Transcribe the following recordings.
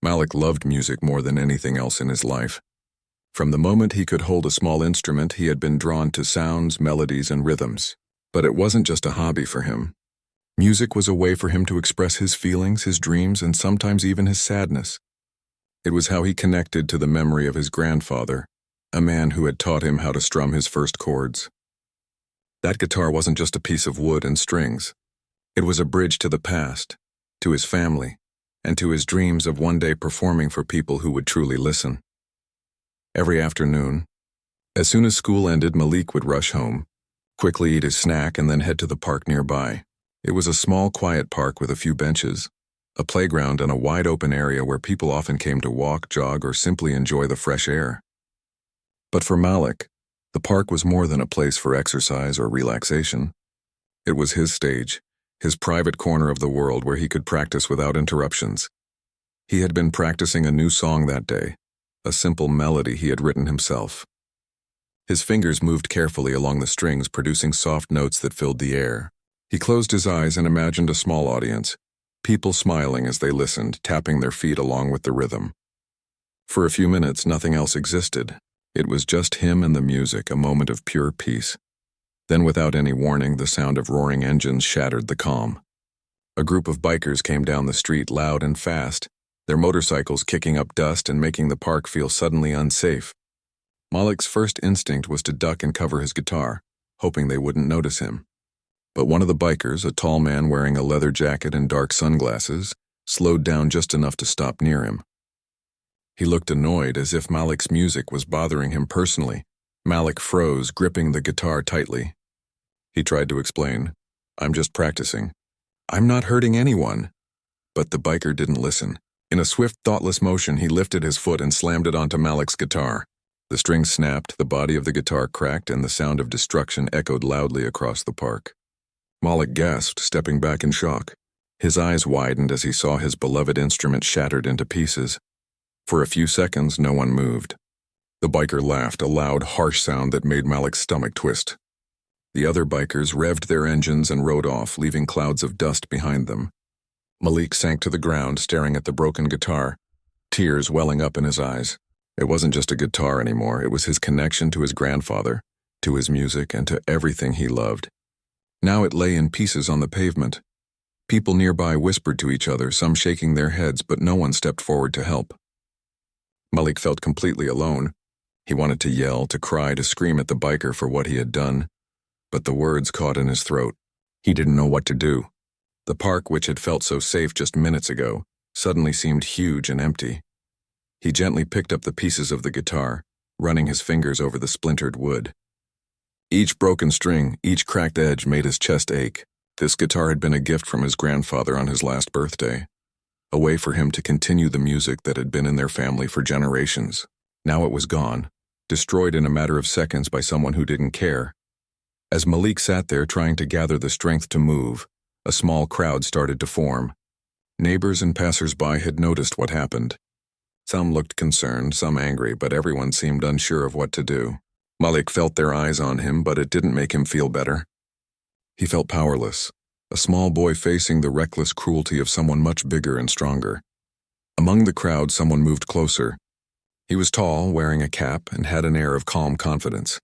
Malik loved music more than anything else in his life. From the moment he could hold a small instrument, he had been drawn to sounds, melodies, and rhythms. But it wasn't just a hobby for him. Music was a way for him to express his feelings, his dreams, and sometimes even his sadness. It was how he connected to the memory of his grandfather, a man who had taught him how to strum his first chords. That guitar wasn't just a piece of wood and strings. It was a bridge to the past, to his family, and to his dreams of one day performing for people who would truly listen. Every afternoon, as soon as school ended, Malik would rush home, quickly eat his snack, and then head to the park nearby. It was a small, quiet park with a few benches, a playground, and a wide-open area where people often came to walk, jog, or simply enjoy the fresh air. But for Malik, the park was more than a place for exercise or relaxation. It was his stage, his private corner of the world where he could practice without interruptions. He had been practicing a new song that day, a simple melody he had written himself. His fingers moved carefully along the strings, producing soft notes that filled the air. He closed his eyes and imagined a small audience, people smiling as they listened, tapping their feet along with the rhythm. For a few minutes, nothing else existed. It was just him and the music, a moment of pure peace. Then, without any warning, the sound of roaring engines shattered the calm. A group of bikers came down the street, loud and fast, their motorcycles kicking up dust and making the park feel suddenly unsafe. Malik's first instinct was to duck and cover his guitar, hoping they wouldn't notice him. But one of the bikers, a tall man wearing a leather jacket and dark sunglasses, slowed down just enough to stop near him. He looked annoyed, as if Malik's music was bothering him personally. Malik froze, gripping the guitar tightly. He tried to explain, "I'm just practicing. I'm not hurting anyone." But the biker didn't listen. In a swift, thoughtless motion, he lifted his foot and slammed it onto Malik's guitar. The strings snapped, the body of the guitar cracked, and the sound of destruction echoed loudly across the park. Malik gasped, stepping back in shock. His eyes widened as he saw his beloved instrument shattered into pieces. For a few seconds, no one moved. The biker laughed, a loud, harsh sound that made Malik's stomach twist. The other bikers revved their engines and rode off, leaving clouds of dust behind them. Malik sank to the ground, staring at the broken guitar, tears welling up in his eyes. It wasn't just a guitar anymore, it was his connection to his grandfather, to his music, and to everything he loved. Now it lay in pieces on the pavement. People nearby whispered to each other, some shaking their heads, but no one stepped forward to help. Malik felt completely alone. He wanted to yell, to cry, to scream at the biker for what he had done. But the words caught in his throat. He didn't know what to do. The park, which had felt so safe just minutes ago, suddenly seemed huge and empty. He gently picked up the pieces of the guitar, running his fingers over the splintered wood. Each broken string, each cracked edge made his chest ache. This guitar had been a gift from his grandfather on his last birthday, a way for him to continue the music that had been in their family for generations. Now it was gone, destroyed in a matter of seconds by someone who didn't care. As Malik sat there trying to gather the strength to move, a small crowd started to form. Neighbors and passers-by had noticed what happened. Some looked concerned, some angry, but everyone seemed unsure of what to do. Malik felt their eyes on him, but it didn't make him feel better. He felt powerless, a small boy facing the reckless cruelty of someone much bigger and stronger. Among the crowd, someone moved closer. He was tall, wearing a cap, and had an air of calm confidence.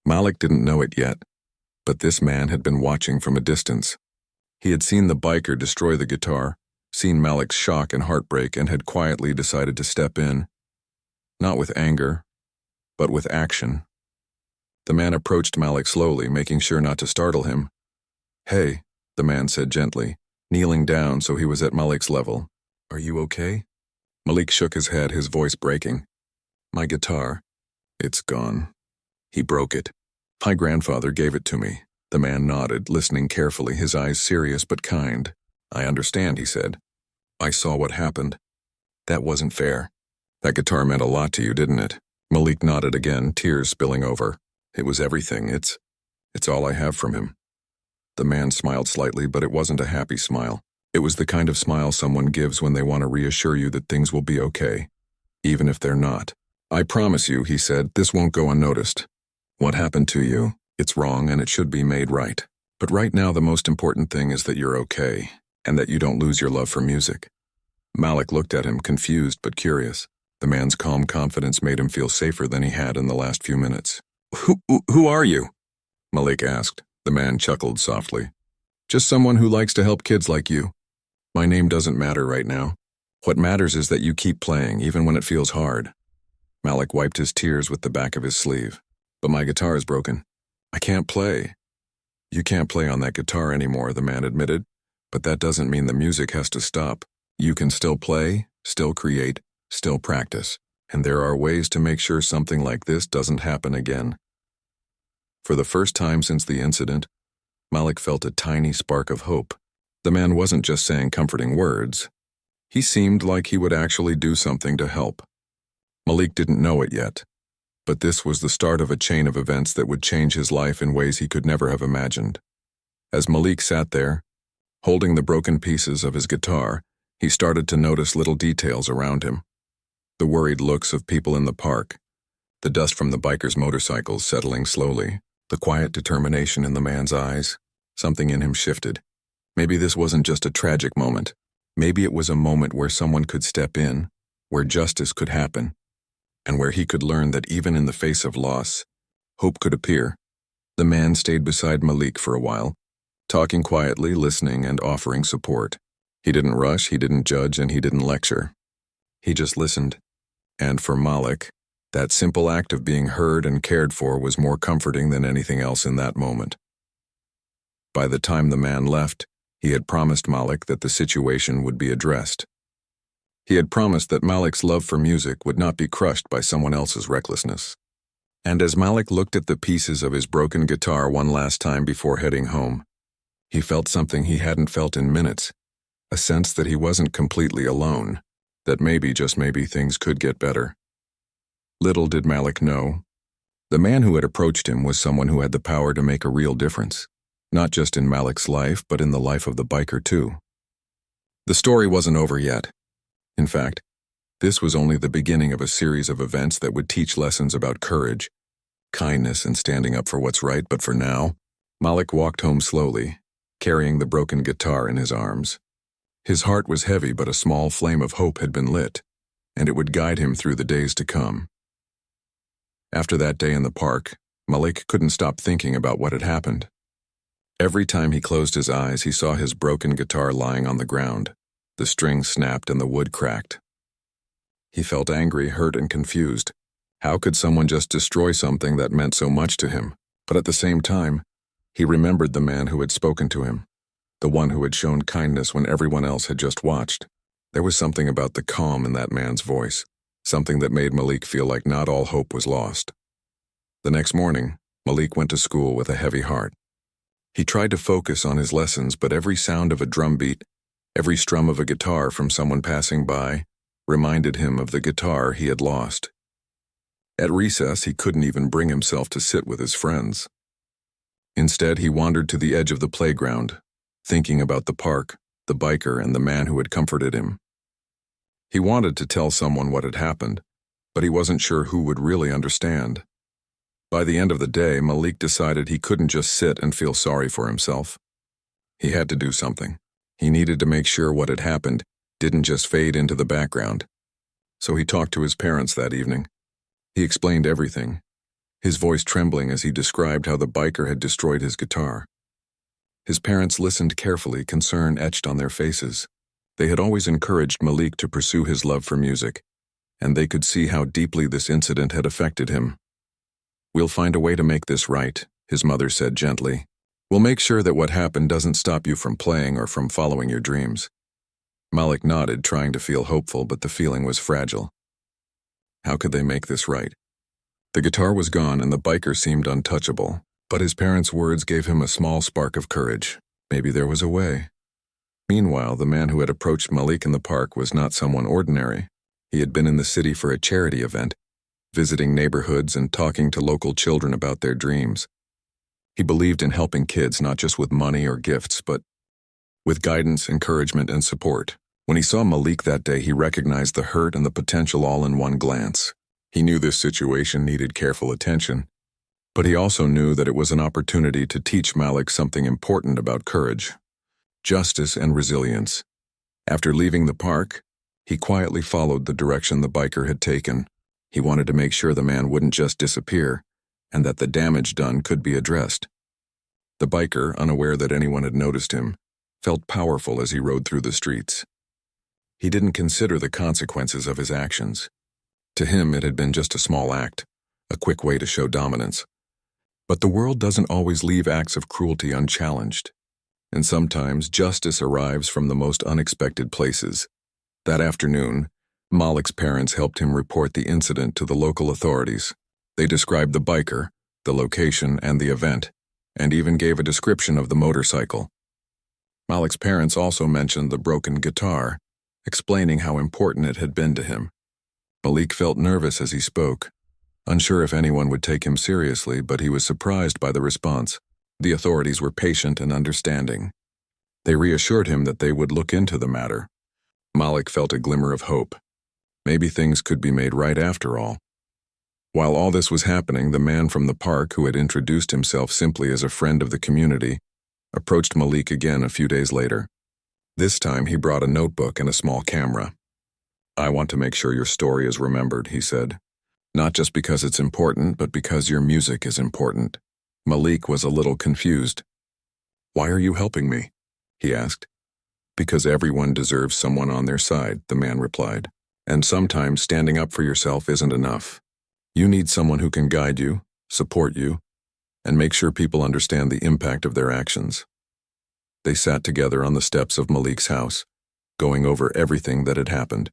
Malik didn't know it yet, but this man had been watching from a distance. He had seen the biker destroy the guitar, seen Malik's shock and heartbreak, and had quietly decided to step in. Not with anger, but with action. The man approached Malik slowly, making sure not to startle him. "Hey," the man said gently, kneeling down so he was at Malik's level. "Are you okay?" Malik shook his head, his voice breaking. "My guitar, it's gone. He broke it. My grandfather gave it to me." The man nodded, listening carefully, his eyes serious but kind. "I understand," he said. "I saw what happened. That wasn't fair. That guitar meant a lot to you, didn't it?" Malik nodded again, tears spilling over. "It was everything. It's all I have from him." The man smiled slightly, but it wasn't a happy smile. It was the kind of smile someone gives when they want to reassure you that things will be okay, even if they're not. "I promise you," he said, "this won't go unnoticed. What happened to you? It's wrong and it should be made right. But right now the most important thing is that you're okay, and that you don't lose your love for music." Malik looked at him, confused but curious. The man's calm confidence made him feel safer than he had in the last few minutes. Who are you?" Malik asked. The man chuckled softly. "Just someone who likes to help kids like you. My name doesn't matter right now. What matters is that you keep playing, even when it feels hard." Malik wiped his tears with the back of his sleeve. "But my guitar is broken. I can't play." "You can't play on that guitar anymore," the man admitted. "But that doesn't mean the music has to stop. You can still play, still create, still practice. And there are ways to make sure something like this doesn't happen again." For the first time since the incident, Malik felt a tiny spark of hope. The man wasn't just saying comforting words. He seemed like he would actually do something to help. Malik didn't know it yet, but this was the start of a chain of events that would change his life in ways he could never have imagined. As Malik sat there, holding the broken pieces of his guitar, he started to notice little details around him. The worried looks of people in the park, the dust from the bikers' motorcycles settling slowly, the quiet determination in the man's eyes. Something in him shifted. Maybe this wasn't just a tragic moment. Maybe it was a moment where someone could step in, where justice could happen, and where he could learn that even in the face of loss, hope could appear. The man stayed beside Malik for a while, talking quietly, listening, and offering support. He didn't rush, he didn't judge, and he didn't lecture. He just listened. And for Malik, that simple act of being heard and cared for was more comforting than anything else in that moment. By the time the man left, he had promised Malik that the situation would be addressed. He had promised that Malik's love for music would not be crushed by someone else's recklessness. And as Malik looked at the pieces of his broken guitar one last time before heading home, he felt something he hadn't felt in minutes, a sense that he wasn't completely alone, that maybe, just maybe, things could get better. Little did Malik know, the man who had approached him was someone who had the power to make a real difference, not just in Malik's life, but in the life of the biker too. The story wasn't over yet. In fact, this was only the beginning of a series of events that would teach lessons about courage, kindness, and standing up for what's right. But for now, Malik walked home slowly, carrying the broken guitar in his arms. His heart was heavy, but a small flame of hope had been lit, and it would guide him through the days to come. After that day in the park, Malik couldn't stop thinking about what had happened. Every time he closed his eyes, he saw his broken guitar lying on the ground. The strings snapped and the wood cracked. He felt angry, hurt, and confused. How could someone just destroy something that meant so much to him? But at the same time, he remembered the man who had spoken to him, the one who had shown kindness when everyone else had just watched. There was something about the calm in that man's voice, something that made Malik feel like not all hope was lost. The next morning, Malik went to school with a heavy heart. He tried to focus on his lessons, but every sound of a drum beat, every strum of a guitar from someone passing by, reminded him of the guitar he had lost. At recess, he couldn't even bring himself to sit with his friends. Instead, he wandered to the edge of the playground, thinking about the park, the biker, and the man who had comforted him. He wanted to tell someone what had happened, but he wasn't sure who would really understand. By the end of the day, Malik decided he couldn't just sit and feel sorry for himself. He had to do something. He needed to make sure what had happened didn't just fade into the background. So he talked to his parents that evening. He explained everything, his voice trembling as he described how the biker had destroyed his guitar. His parents listened carefully, concern etched on their faces. They had always encouraged Malik to pursue his love for music, and they could see how deeply this incident had affected him. "We'll find a way to make this right," his mother said gently. "We'll make sure that what happened doesn't stop you from playing or from following your dreams." Malik nodded, trying to feel hopeful, but the feeling was fragile. How could they make this right? The guitar was gone and the biker seemed untouchable, but his parents' words gave him a small spark of courage. Maybe there was a way. Meanwhile, the man who had approached Malik in the park was not someone ordinary. He had been in the city for a charity event, visiting neighborhoods and talking to local children about their dreams. He believed in helping kids not just with money or gifts, but with guidance, encouragement, and support. When he saw Malik that day, he recognized the hurt and the potential all in one glance. He knew this situation needed careful attention, but he also knew that it was an opportunity to teach Malik something important about courage, justice, and resilience. After leaving the park, He quietly followed the direction the biker had taken. He wanted to make sure the man wouldn't just disappear, and that the damage done could be addressed. The biker, unaware that anyone had noticed him, felt powerful as he rode through the streets. He didn't consider the consequences of his actions. To him, it had been just a small act, a quick way to show dominance. But the world doesn't always leave acts of cruelty unchallenged, and sometimes justice arrives from the most unexpected places. That afternoon, Malik's parents helped him report the incident to the local authorities. They described the biker, the location, and the event, and even gave a description of the motorcycle. Malik's parents also mentioned the broken guitar, explaining how important it had been to him. Malik felt nervous as he spoke, unsure if anyone would take him seriously, but he was surprised by the response. The authorities were patient and understanding. They reassured him that they would look into the matter. Malik felt a glimmer of hope. Maybe things could be made right after all. While all this was happening, the man from the park, who had introduced himself simply as a friend of the community, approached Malik again a few days later. This time he brought a notebook and a small camera. "I want to make sure your story is remembered," he said. "Not just because it's important, but because your music is important." Malik was a little confused. "Why are you helping me?" he asked. "Because everyone deserves someone on their side," the man replied. "And sometimes standing up for yourself isn't enough. You need someone who can guide you, support you, and make sure people understand the impact of their actions." They sat together on the steps of Malik's house, going over everything that had happened.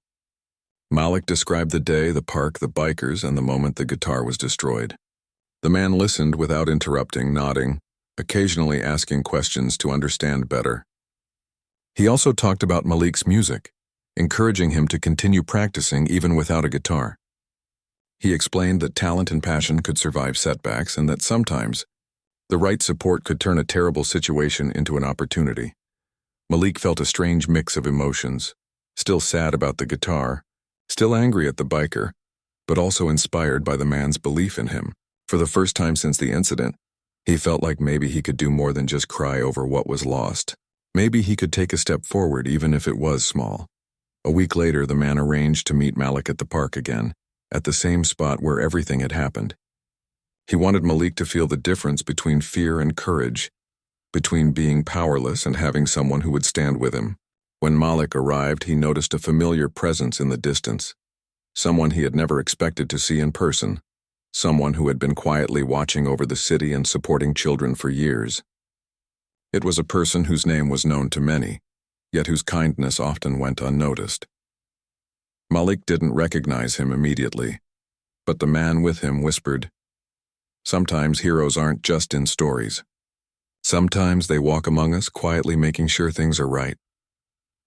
Malik described the day, the park, the bikers, and the moment the guitar was destroyed. The man listened without interrupting, nodding, occasionally asking questions to understand better. He also talked about Malik's music, encouraging him to continue practicing even without a guitar. He explained that talent and passion could survive setbacks and that sometimes the right support could turn a terrible situation into an opportunity. Malik felt a strange mix of emotions, still sad about the guitar, still angry at the biker, but also inspired by the man's belief in him. For the first time since the incident, he felt like maybe he could do more than just cry over what was lost. Maybe he could take a step forward even if it was small. A week later, the man arranged to meet Malik at the park again, at the same spot where everything had happened. He wanted Malik to feel the difference between fear and courage, between being powerless and having someone who would stand with him. When Malik arrived, he noticed a familiar presence in the distance, someone he had never expected to see in person, someone who had been quietly watching over the city and supporting children for years. It was a person whose name was known to many, yet whose kindness often went unnoticed. Malik didn't recognize him immediately, but the man with him whispered, "Sometimes heroes aren't just in stories. Sometimes they walk among us, quietly making sure things are right."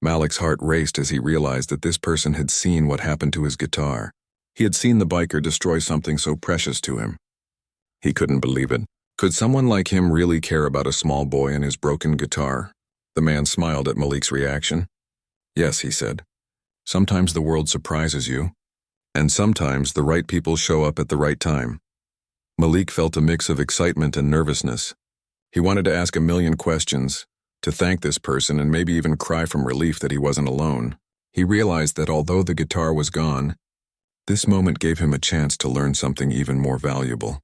Malik's heart raced as he realized that this person had seen what happened to his guitar. He had seen the biker destroy something so precious to him. He couldn't believe it. Could someone like him really care about a small boy and his broken guitar? The man smiled at Malik's reaction. "Yes," he said. "Sometimes the world surprises you, and sometimes the right people show up at the right time." Malik felt a mix of excitement and nervousness. He wanted to ask a million questions, to thank this person, and maybe even cry from relief that he wasn't alone. He realized that although the guitar was gone, this moment gave him a chance to learn something even more valuable.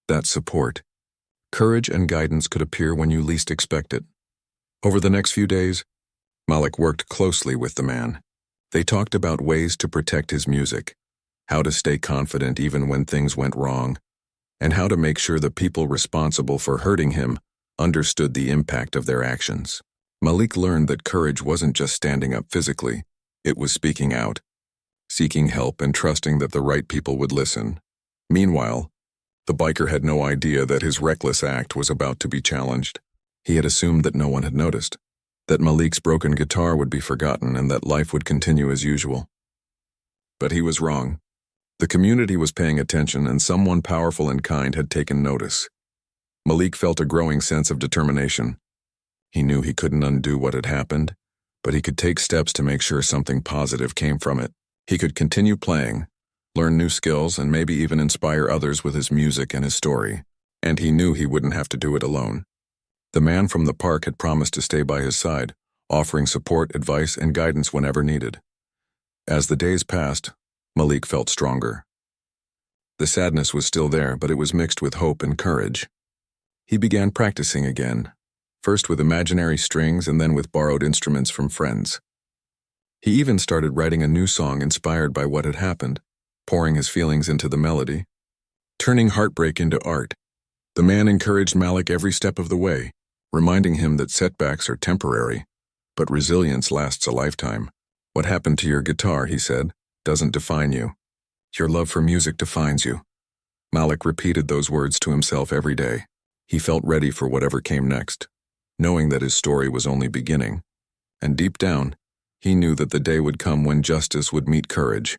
That support, courage, and guidance could appear when you least expect it. Over the next few days, Malik worked closely with the man. They talked about ways to protect his music, how to stay confident even when things went wrong, and how to make sure the people responsible for hurting him understood the impact of their actions. Malik learned that courage wasn't just standing up physically, it was speaking out, seeking help, and trusting that the right people would listen. Meanwhile, the biker had no idea that his reckless act was about to be challenged. He had assumed that no one had noticed, that Malik's broken guitar would be forgotten, and that life would continue as usual. But he was wrong. The community was paying attention, and someone powerful and kind had taken notice. Malik felt a growing sense of determination. He knew he couldn't undo what had happened, but he could take steps to make sure something positive came from it. He could continue playing, learn new skills, and maybe even inspire others with his music and his story. And he knew he wouldn't have to do it alone. The man from the park had promised to stay by his side, offering support, advice, and guidance whenever needed. As the days passed, Malik felt stronger. The sadness was still there, but it was mixed with hope and courage. He began practicing again, first with imaginary strings and then with borrowed instruments from friends. He even started writing a new song inspired by what had happened, pouring his feelings into the melody, turning heartbreak into art. The man encouraged Malik every step of the way, reminding him that setbacks are temporary, but resilience lasts a lifetime. "What happened to your guitar," he said, "doesn't define you. Your love for music defines you." Malik repeated those words to himself every day. He felt ready for whatever came next, knowing that his story was only beginning. And deep down, he knew that the day would come when justice would meet courage,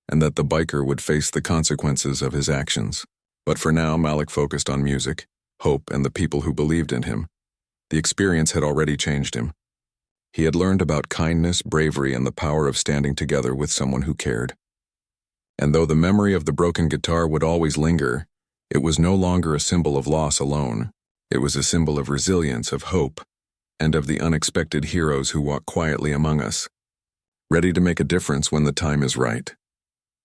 and that the biker would face the consequences of his actions. But for now, Malik focused on music, hope, and the people who believed in him. The experience had already changed him. He had learned about kindness, bravery, and the power of standing together with someone who cared. And though the memory of the broken guitar would always linger, it was no longer a symbol of loss alone. It was a symbol of resilience, of hope, and of the unexpected heroes who walk quietly among us, ready to make a difference when the time is right.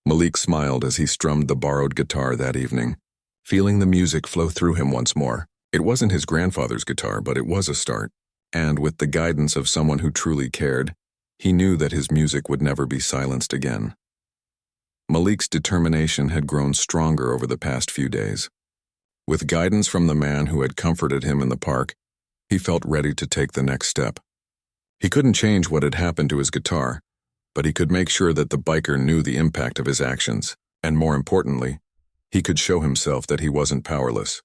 Malik smiled as he strummed the borrowed guitar that evening, feeling the music flow through him once more. It wasn't his grandfather's guitar, but it was a start. And with the guidance of someone who truly cared, he knew that his music would never be silenced again. Malik's determination had grown stronger over the past few days. With guidance from the man who had comforted him in the park, he felt ready to take the next step. He couldn't change what had happened to his guitar, but he could make sure that the biker knew the impact of his actions, and more importantly, he could show himself that he wasn't powerless.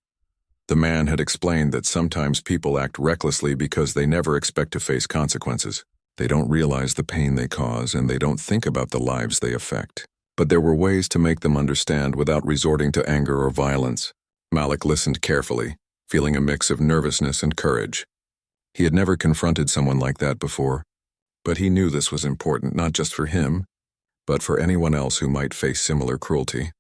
The man had explained that sometimes people act recklessly because they never expect to face consequences. They don't realize the pain they cause, and they don't think about the lives they affect. But there were ways to make them understand without resorting to anger or violence. Malik listened carefully, feeling a mix of nervousness and courage. He had never confronted someone like that before, but he knew this was important not just for him, but for anyone else who might face similar cruelty.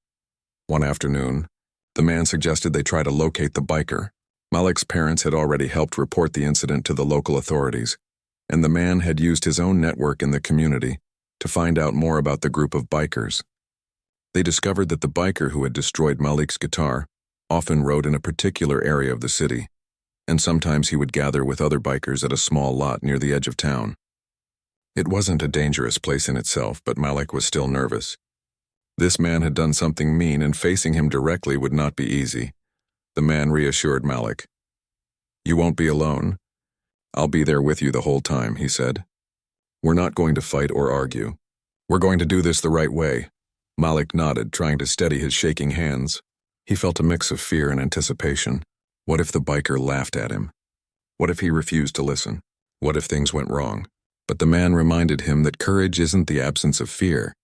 One afternoon, the man suggested they try to locate the biker. Malik's parents had already helped report the incident to the local authorities, and the man had used his own network in the community to find out more about the group of bikers. They discovered that the biker who had destroyed Malik's guitar often rode in a particular area of the city, and sometimes he would gather with other bikers at a small lot near the edge of town. It wasn't a dangerous place in itself, but Malik was still nervous. This man had done something mean, and facing him directly would not be easy. The man reassured Malik. "You won't be alone. I'll be there with you the whole time," he said. "We're not going to fight or argue. We're going to do this the right way." Malik nodded, trying to steady his shaking hands. He felt a mix of fear and anticipation. What if the biker laughed at him? What if he refused to listen? What if things went wrong? But the man reminded him that courage isn't the absence of fear.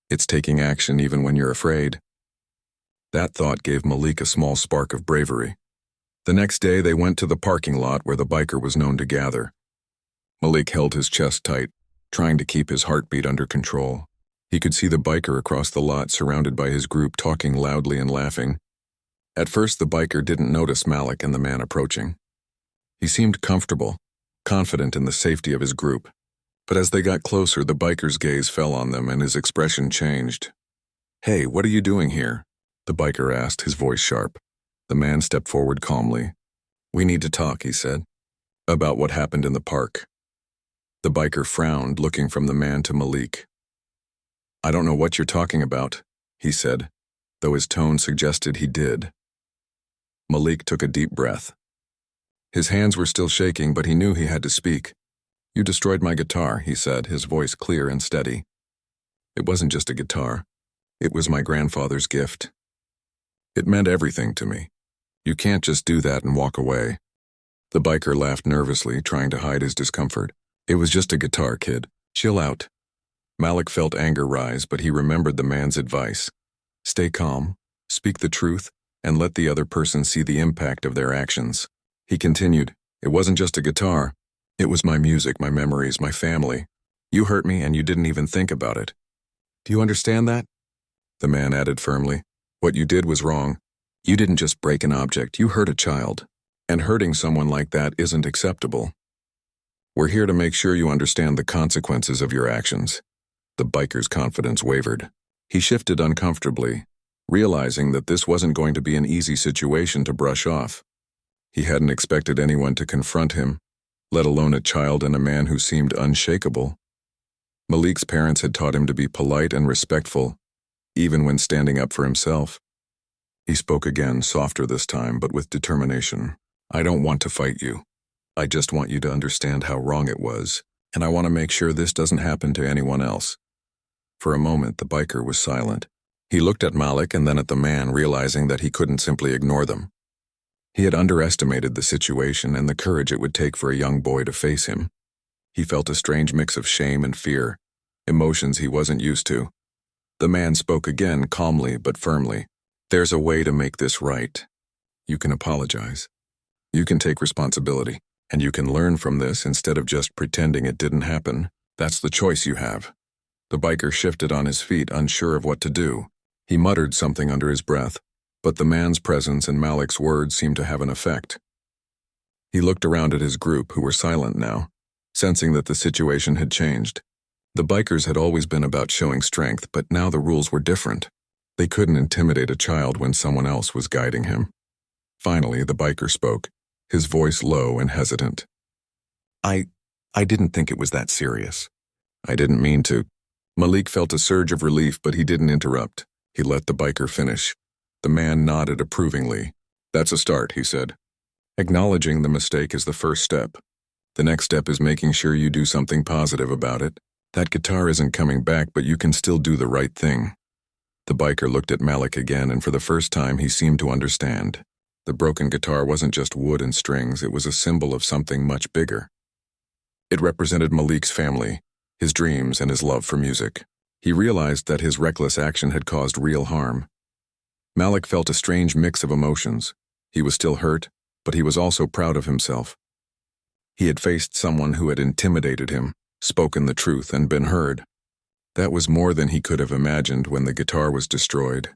It's taking action even when you're afraid. That thought gave Malik a small spark of bravery. The next day, they went to the parking lot where the biker was known to gather. Malik held his chest tight, trying to keep his heartbeat under control. He could see the biker across the lot, surrounded by his group, talking loudly and laughing. At first, the biker didn't notice Malik and the man approaching. He seemed comfortable, confident in the safety of his group. But as they got closer, the biker's gaze fell on them and his expression changed. "Hey, what are you doing here?" the biker asked, his voice sharp. The man stepped forward calmly. "We need to talk," he said, "about what happened in the park." The biker frowned, looking from the man to Malik. "I don't know what you're talking about," he said, though his tone suggested he did. Malik took a deep breath. His hands were still shaking, but he knew he had to speak. "You destroyed my guitar," he said, his voice clear and steady. "It wasn't just a guitar. It was my grandfather's gift. It meant everything to me. You can't just do that and walk away." The biker laughed nervously, trying to hide his discomfort. "It was just a guitar, kid. Chill out." Malik felt anger rise, but he remembered the man's advice. Stay calm, speak the truth, and let the other person see the impact of their actions. He continued, "It wasn't just a guitar. It was my music, my memories, my family. You hurt me and you didn't even think about it. Do you understand that?" The man added firmly, "What you did was wrong. You didn't just break an object, you hurt a child. And hurting someone like that isn't acceptable. We're here to make sure you understand the consequences of your actions. The biker's confidence wavered. He shifted uncomfortably, realizing that this wasn't going to be an easy situation to brush off. He hadn't expected anyone to confront him, let alone a child and a man who seemed unshakable. Malik's parents had taught him to be polite and respectful, even when standing up for himself. He spoke again, softer this time, but with determination. "I don't want to fight you. I just want you to understand how wrong it was, and I want to make sure this doesn't happen to anyone else." For a moment, the biker was silent. He looked at Malik and then at the man, realizing that he couldn't simply ignore them. He had underestimated the situation and the courage it would take for a young boy to face him. He felt a strange mix of shame and fear, emotions he wasn't used to. The man spoke again, calmly but firmly. "There's a way to make this right. You can apologize. You can take responsibility, and you can learn from this instead of just pretending it didn't happen. That's the choice you have." The biker shifted on his feet, unsure of what to do. He muttered something under his breath, but the man's presence and Malik's words seemed to have an effect. He looked around at his group, who were silent now, sensing that the situation had changed. The bikers had always been about showing strength, but now the rules were different. They couldn't intimidate a child when someone else was guiding him. Finally, the biker spoke, his voice low and hesitant. I didn't think it was that serious. I didn't mean to." Malik felt a surge of relief, but he didn't interrupt. He let the biker finish. The man nodded approvingly. "That's a start," he said. "Acknowledging the mistake is the first step. The next step is making sure you do something positive about it. That guitar isn't coming back, but you can still do the right thing." The biker looked at Malik again, and for the first time he seemed to understand. The broken guitar wasn't just wood and strings, it was a symbol of something much bigger. It represented Malik's family, his dreams, and his love for music. He realized that his reckless action had caused real harm. Malik felt a strange mix of emotions. He was still hurt, but he was also proud of himself. He had faced someone who had intimidated him, spoken the truth, and been heard. That was more than he could have imagined when the guitar was destroyed.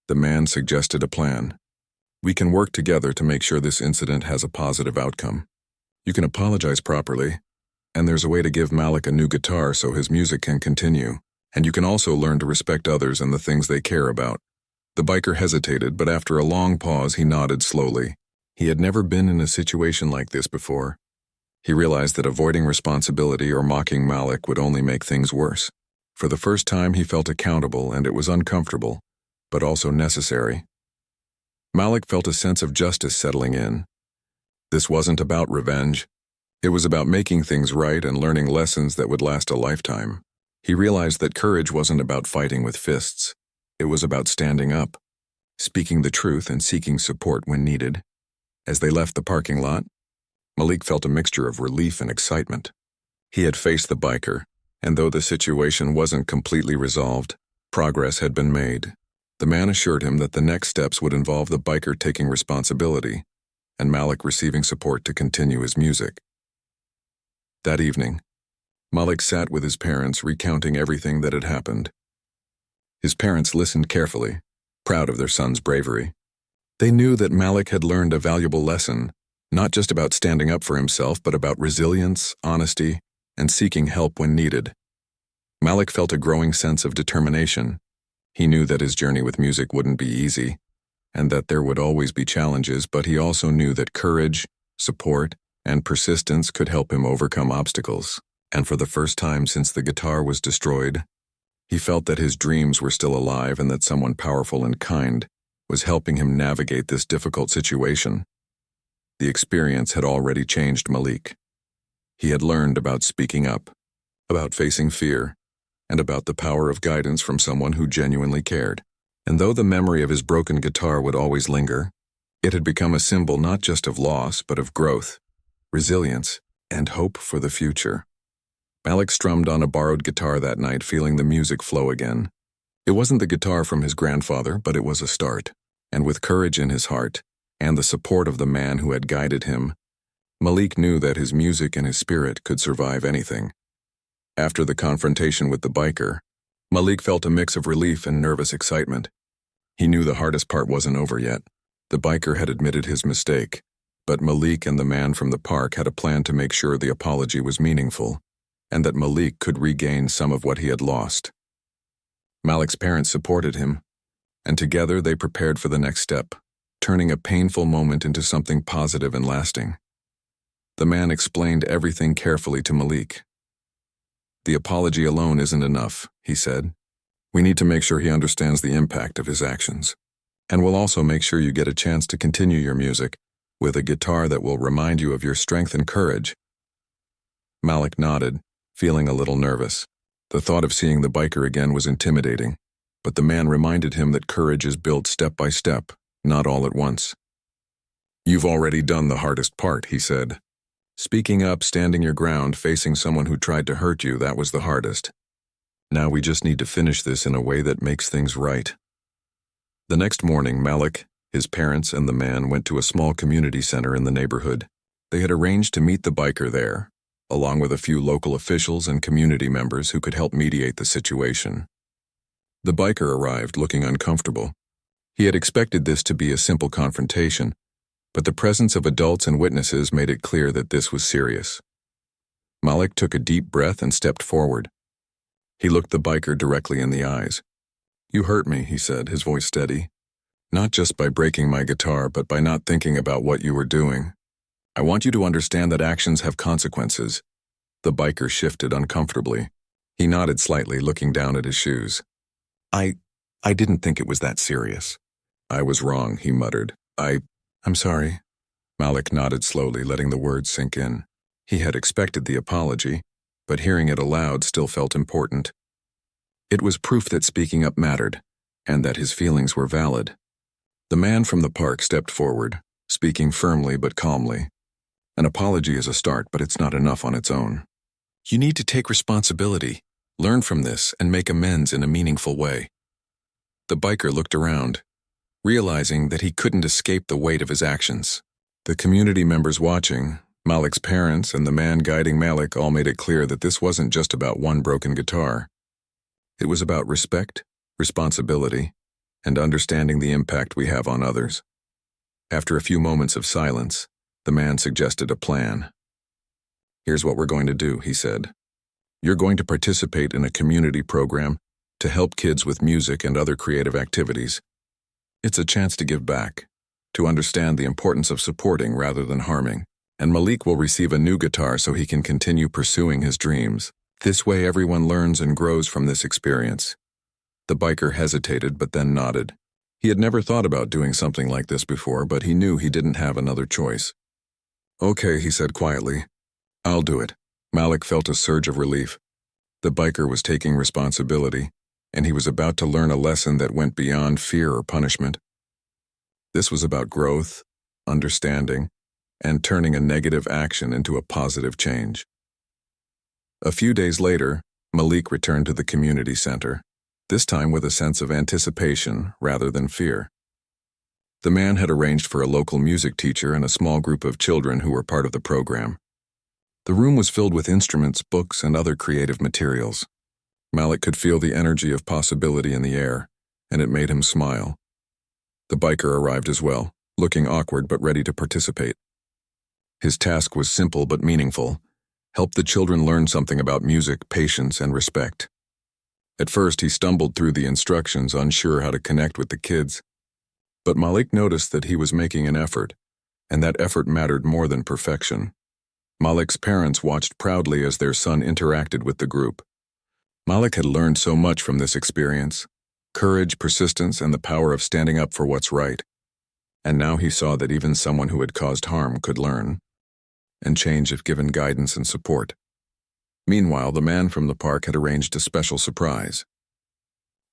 The man suggested a plan. "We can work together to make sure this incident has a positive outcome. You can apologize properly, and there's a way to give Malik a new guitar so his music can continue, and you can also learn to respect others and the things they care about." The biker hesitated, but after a long pause he nodded slowly. He had never been in a situation like this before. He realized that avoiding responsibility or mocking Malik would only make things worse. For the first time he felt accountable, and it was uncomfortable, but also necessary. Malik felt a sense of justice settling in. This wasn't about revenge. It was about making things right and learning lessons that would last a lifetime. He realized that courage wasn't about fighting with fists. It was about standing up, speaking the truth, and seeking support when needed. As they left the parking lot, Malik felt a mixture of relief and excitement. He had faced the biker, and though the situation wasn't completely resolved, progress had been made. The man assured him that the next steps would involve the biker taking responsibility and Malik receiving support to continue his music. That evening, Malik sat with his parents, recounting everything that had happened. His parents listened carefully, proud of their son's bravery. They knew that Malik had learned a valuable lesson, not just about standing up for himself, but about resilience, honesty, and seeking help when needed. Malik felt a growing sense of determination. He knew that his journey with music wouldn't be easy, and that there would always be challenges, but he also knew that courage, support, and persistence could help him overcome obstacles. And for the first time since the guitar was destroyed, he felt that his dreams were still alive and that someone powerful and kind was helping him navigate this difficult situation. The experience had already changed Malik. He had learned about speaking up, about facing fear, and about the power of guidance from someone who genuinely cared. And though the memory of his broken guitar would always linger, it had become a symbol not just of loss, but of growth, resilience, and hope for the future. Malik strummed on a borrowed guitar that night, feeling the music flow again. It wasn't the guitar from his grandfather, but it was a start. And with courage in his heart, and the support of the man who had guided him, Malik knew that his music and his spirit could survive anything. After the confrontation with the biker, Malik felt a mix of relief and nervous excitement. He knew the hardest part wasn't over yet. The biker had admitted his mistake, but Malik and the man from the park had a plan to make sure the apology was meaningful, and that Malik could regain some of what he had lost. Malik's parents supported him, and together they prepared for the next step, turning a painful moment into something positive and lasting. The man explained everything carefully to Malik. "The apology alone isn't enough," he said. "We need to make sure he understands the impact of his actions. And we'll also make sure you get a chance to continue your music with a guitar that will remind you of your strength and courage." Malik nodded, feeling a little nervous. The thought of seeing the biker again was intimidating, but the man reminded him that courage is built step by step, not all at once. "You've already done the hardest part," he said. "Speaking up, standing your ground, facing someone who tried to hurt you, that was the hardest. Now we just need to finish this in a way that makes things right." The next morning, Malik, his parents, and the man went to a small community center in the neighborhood. They had arranged to meet the biker there, along with a few local officials and community members who could help mediate the situation. The biker arrived looking uncomfortable. He had expected this to be a simple confrontation, but the presence of adults and witnesses made it clear that this was serious. Malik took a deep breath and stepped forward. He looked the biker directly in the eyes. "You hurt me," he said, his voice steady. "Not just by breaking my guitar, but by not thinking about what you were doing. I want you to understand that actions have consequences." The biker shifted uncomfortably. He nodded slightly, looking down at his shoes. I didn't think it was that serious." "I was wrong," he muttered. I'm sorry." Malik nodded slowly, letting the words sink in. He had expected the apology, but hearing it aloud still felt important. It was proof that speaking up mattered, and that his feelings were valid. The man from the park stepped forward, speaking firmly but calmly. "An apology is a start, but it's not enough on its own. You need to take responsibility, learn from this, and make amends in a meaningful way." The biker looked around, realizing that he couldn't escape the weight of his actions. The community members watching, Malik's parents, and the man guiding Malik all made it clear that this wasn't just about one broken guitar. It was about respect, responsibility, and understanding the impact we have on others. After a few moments of silence, the man suggested a plan. "Here's what we're going to do," he said. "You're going to participate in a community program to help kids with music and other creative activities. It's a chance to give back, to understand the importance of supporting rather than harming. And Malik will receive a new guitar so he can continue pursuing his dreams. This way everyone learns and grows from this experience." The biker hesitated but then nodded. He had never thought about doing something like this before, but he knew he didn't have another choice. "Okay," he said quietly. "I'll do it." Malik felt a surge of relief. The biker was taking responsibility, and he was about to learn a lesson that went beyond fear or punishment. This was about growth, understanding, and turning a negative action into a positive change. A few days later, Malik returned to the community center, this time with a sense of anticipation rather than fear. The man had arranged for a local music teacher and a small group of children who were part of the program. The room was filled with instruments, books, and other creative materials. Malik could feel the energy of possibility in the air, and it made him smile. The biker arrived as well, looking awkward but ready to participate. His task was simple but meaningful: help the children learn something about music, patience, and respect. At first, he stumbled through the instructions, unsure how to connect with the kids. But Malik noticed that he was making an effort, and that effort mattered more than perfection. Malik's parents watched proudly as their son interacted with the group. Malik had learned so much from this experience: courage, persistence, and the power of standing up for what's right. And now he saw that even someone who had caused harm could learn and change if given guidance and support. Meanwhile, the man from the park had arranged a special surprise.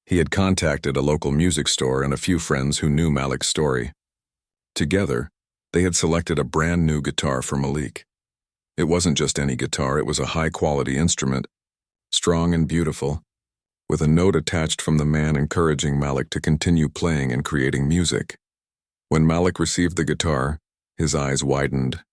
He had contacted a local music store and a few friends who knew Malik's story. Together, they had selected a brand new guitar for Malik. It wasn't just any guitar, it was a high-quality instrument, strong and beautiful, with a note attached from the man encouraging Malik to continue playing and creating music. When Malik received the guitar, his eyes widened.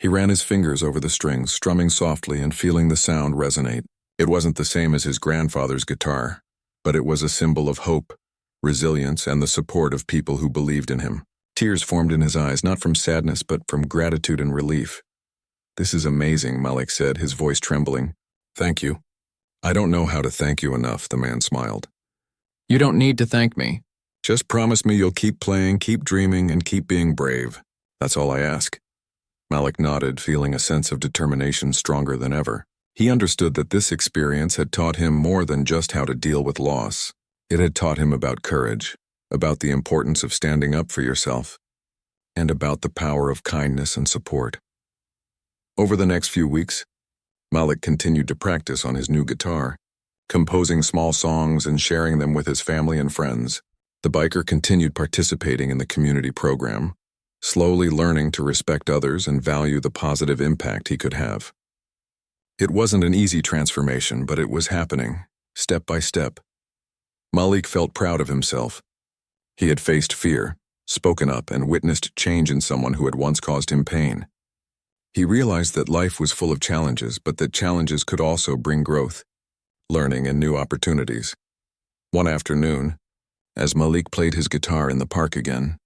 He ran his fingers over the strings, strumming softly and feeling the sound resonate. It wasn't the same as his grandfather's guitar, but it was a symbol of hope, resilience, and the support of people who believed in him. Tears formed in his eyes, not from sadness but from gratitude and relief. "This is amazing," Malik said, his voice trembling. Thank you. I don't know how to thank you enough, the man smiled. You don't need to thank me. Just promise me you'll keep playing, keep dreaming, and keep being brave. That's all I ask. Malik nodded, feeling a sense of determination stronger than ever. He understood that this experience had taught him more than just how to deal with loss. It had taught him about courage, about the importance of standing up for yourself, and about the power of kindness and support. Over the next few weeks, Malik continued to practice on his new guitar, composing small songs and sharing them with his family and friends. The biker continued participating in the community program, slowly learning to respect others and value the positive impact he could have. It wasn't an easy transformation, but it was happening, step by step. Malik felt proud of himself. He had faced fear, spoken up, and witnessed change in someone who had once caused him pain. He realized that life was full of challenges, but that challenges could also bring growth, learning, and new opportunities. One afternoon, as Malik played his guitar in the park again,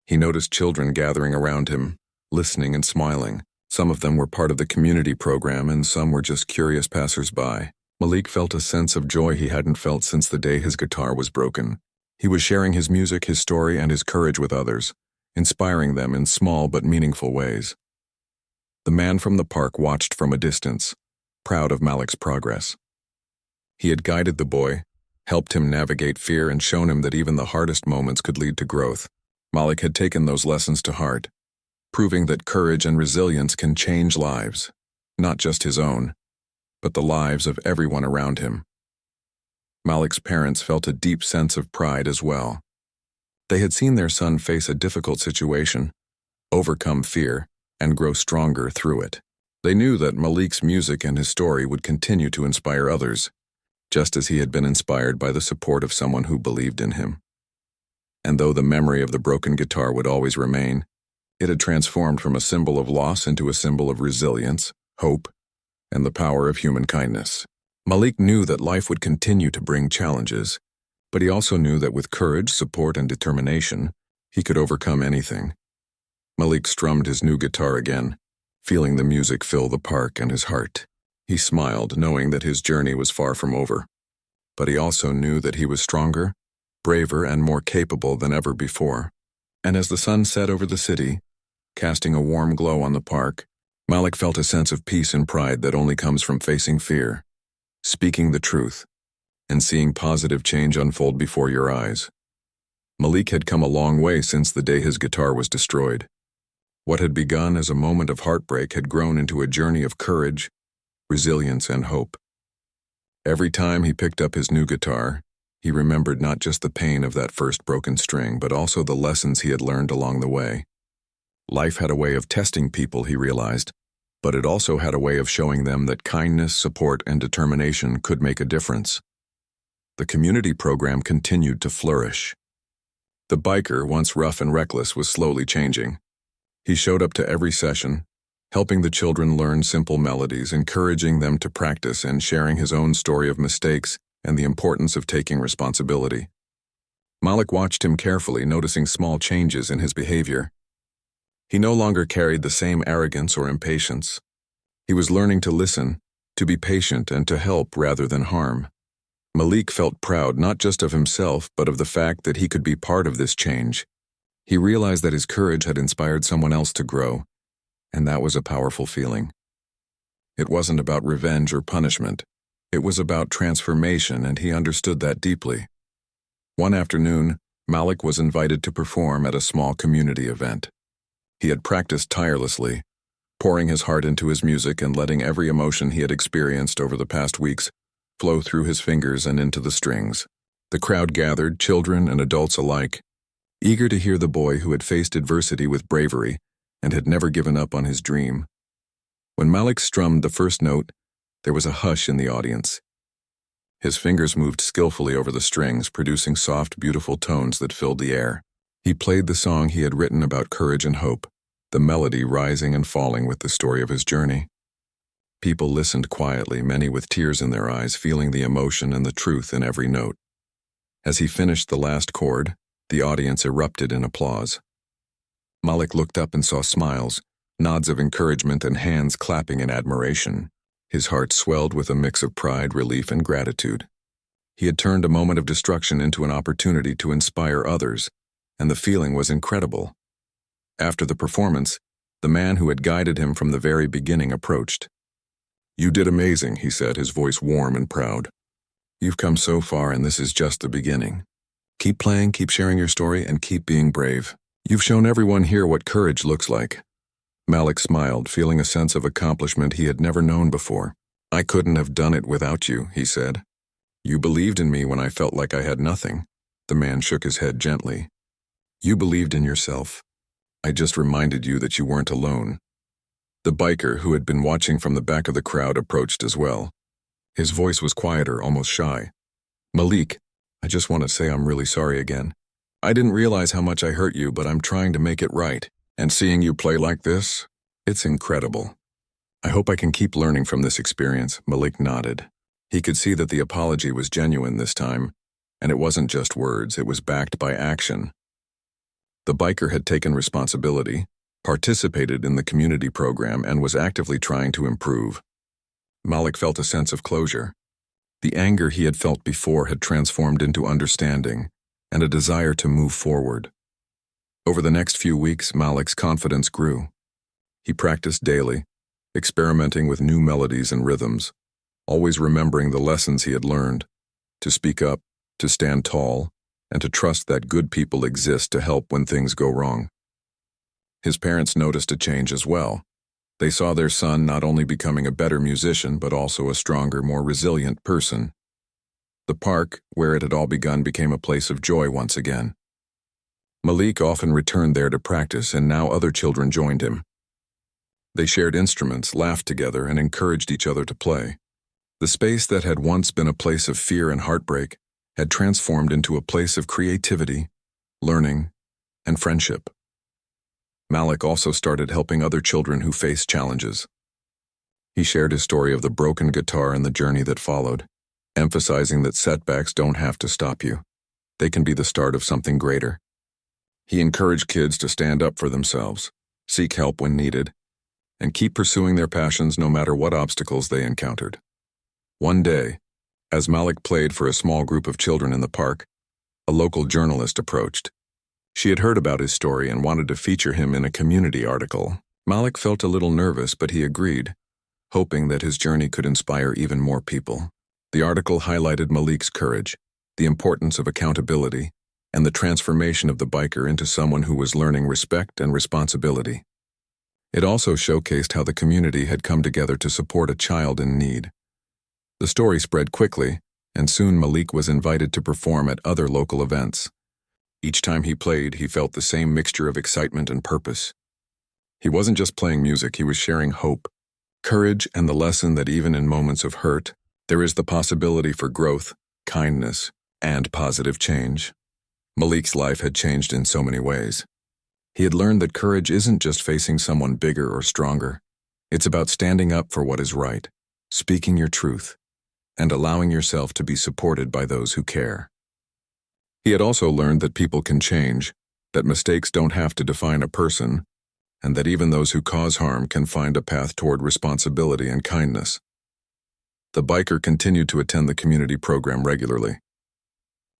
he noticed children gathering around him, listening and smiling. Some of them were part of the community program and some were just curious passers-by. Malik felt a sense of joy he hadn't felt since the day his guitar was broken. He was sharing his music, his story, and his courage with others, inspiring them in small but meaningful ways. The man from the park watched from a distance, proud of Malik's progress. He had guided the boy, helped him navigate fear, and shown him that even the hardest moments could lead to growth. Malik had taken those lessons to heart, proving that courage and resilience can change lives, not just his own, but the lives of everyone around him. Malik's parents felt a deep sense of pride as well. They had seen their son face a difficult situation, overcome fear, and grow stronger through it. They knew that Malik's music and his story would continue to inspire others, just as he had been inspired by the support of someone who believed in him. And though the memory of the broken guitar would always remain, it had transformed from a symbol of loss into a symbol of resilience, hope, and the power of human kindness. Malik knew that life would continue to bring challenges, but he also knew that with courage, support, and determination, he could overcome anything. Malik strummed his new guitar again, feeling the music fill the park and his heart. He smiled, knowing that his journey was far from over. But he also knew that he was stronger, braver, and more capable than ever before. And as the sun set over the city, casting a warm glow on the park, Malik felt a sense of peace and pride that only comes from facing fear, speaking the truth, and seeing positive change unfold before your eyes. Malik had come a long way since the day his guitar was destroyed. What had begun as a moment of heartbreak had grown into a journey of courage, resilience, and hope. Every time he picked up his new guitar, he remembered not just the pain of that first broken string, but also the lessons he had learned along the way. Life had a way of testing people, he realized, but it also had a way of showing them that kindness, support, and determination could make a difference. The community program continued to flourish. The biker, once rough and reckless, was slowly changing. He showed up to every session, helping the children learn simple melodies, encouraging them to practice, and sharing his own story of mistakes and the importance of taking responsibility. Malik watched him carefully, noticing small changes in his behavior. He no longer carried the same arrogance or impatience. He was learning to listen, to be patient, and to help rather than harm. Malik felt proud not just of himself, but of the fact that he could be part of this change. He realized that his courage had inspired someone else to grow, and that was a powerful feeling. It wasn't about revenge or punishment. It was about transformation, and he understood that deeply. One afternoon, Malik was invited to perform at a small community event. He had practiced tirelessly, pouring his heart into his music and letting every emotion he had experienced over the past weeks flow through his fingers and into the strings. The crowd gathered, children and adults alike, eager to hear the boy who had faced adversity with bravery and had never given up on his dream. When Malik strummed the first note, there was a hush in the audience. His fingers moved skillfully over the strings, producing soft, beautiful tones that filled the air. He played the song he had written about courage and hope, the melody rising and falling with the story of his journey. People listened quietly, many with tears in their eyes, feeling the emotion and the truth in every note. As he finished the last chord, the audience erupted in applause. Malik looked up and saw smiles, nods of encouragement, and hands clapping in admiration. His heart swelled with a mix of pride, relief, and gratitude. He had turned a moment of destruction into an opportunity to inspire others, and the feeling was incredible. After the performance, the man who had guided him from the very beginning approached. "You did amazing," he said, his voice warm and proud. "You've come so far, and this is just the beginning. Keep playing, keep sharing your story, and keep being brave. You've shown everyone here what courage looks like." Malik smiled, feeling a sense of accomplishment he had never known before. "I couldn't have done it without you," he said. "You believed in me when I felt like I had nothing." The man shook his head gently. "You believed in yourself. I just reminded you that you weren't alone." The biker, who had been watching from the back of the crowd, approached as well. His voice was quieter, almost shy. "Malik, I just want to say I'm really sorry again. I didn't realize how much I hurt you, but I'm trying to make it right. And seeing you play like this, it's incredible. I hope I can keep learning from this experience." Malik nodded. He could see that the apology was genuine this time, and it wasn't just words, it was backed by action. The biker had taken responsibility, participated in the community program, and was actively trying to improve. Malik felt a sense of closure. The anger he had felt before had transformed into understanding and a desire to move forward. Over the next few weeks, Malik's confidence grew. He practiced daily, experimenting with new melodies and rhythms, always remembering the lessons he had learned: to speak up, to stand tall, and to trust that good people exist to help when things go wrong. His parents noticed a change as well. They saw their son not only becoming a better musician, but also a stronger, more resilient person. The park, where it had all begun, became a place of joy once again. Malik often returned there to practice, and now other children joined him. They shared instruments, laughed together, and encouraged each other to play. The space that had once been a place of fear and heartbreak had transformed into a place of creativity, learning, and friendship. Malik also started helping other children who faced challenges. He shared his story of the broken guitar and the journey that followed, emphasizing that setbacks don't have to stop you. They can be the start of something greater. He encouraged kids to stand up for themselves, seek help when needed, and keep pursuing their passions no matter what obstacles they encountered. One day, as Malik played for a small group of children in the park, a local journalist approached. She had heard about his story and wanted to feature him in a community article. Malik felt a little nervous, but he agreed, hoping that his journey could inspire even more people. The article highlighted Malik's courage, the importance of accountability, and the transformation of the biker into someone who was learning respect and responsibility. It also showcased how the community had come together to support a child in need. The story spread quickly, and soon Malik was invited to perform at other local events. Each time he played, he felt the same mixture of excitement and purpose. He wasn't just playing music, he was sharing hope, courage, and the lesson that even in moments of hurt, there is the possibility for growth, kindness, and positive change. Malik's life had changed in so many ways. He had learned that courage isn't just facing someone bigger or stronger. It's about standing up for what is right, speaking your truth, and allowing yourself to be supported by those who care. He had also learned that people can change, that mistakes don't have to define a person, and that even those who cause harm can find a path toward responsibility and kindness. The biker continued to attend the community program regularly.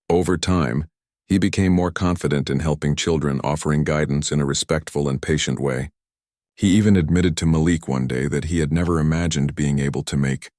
Over time, he became more confident in helping children, offering guidance in a respectful and patient way. He even admitted to Malik one day that he had never imagined being able to make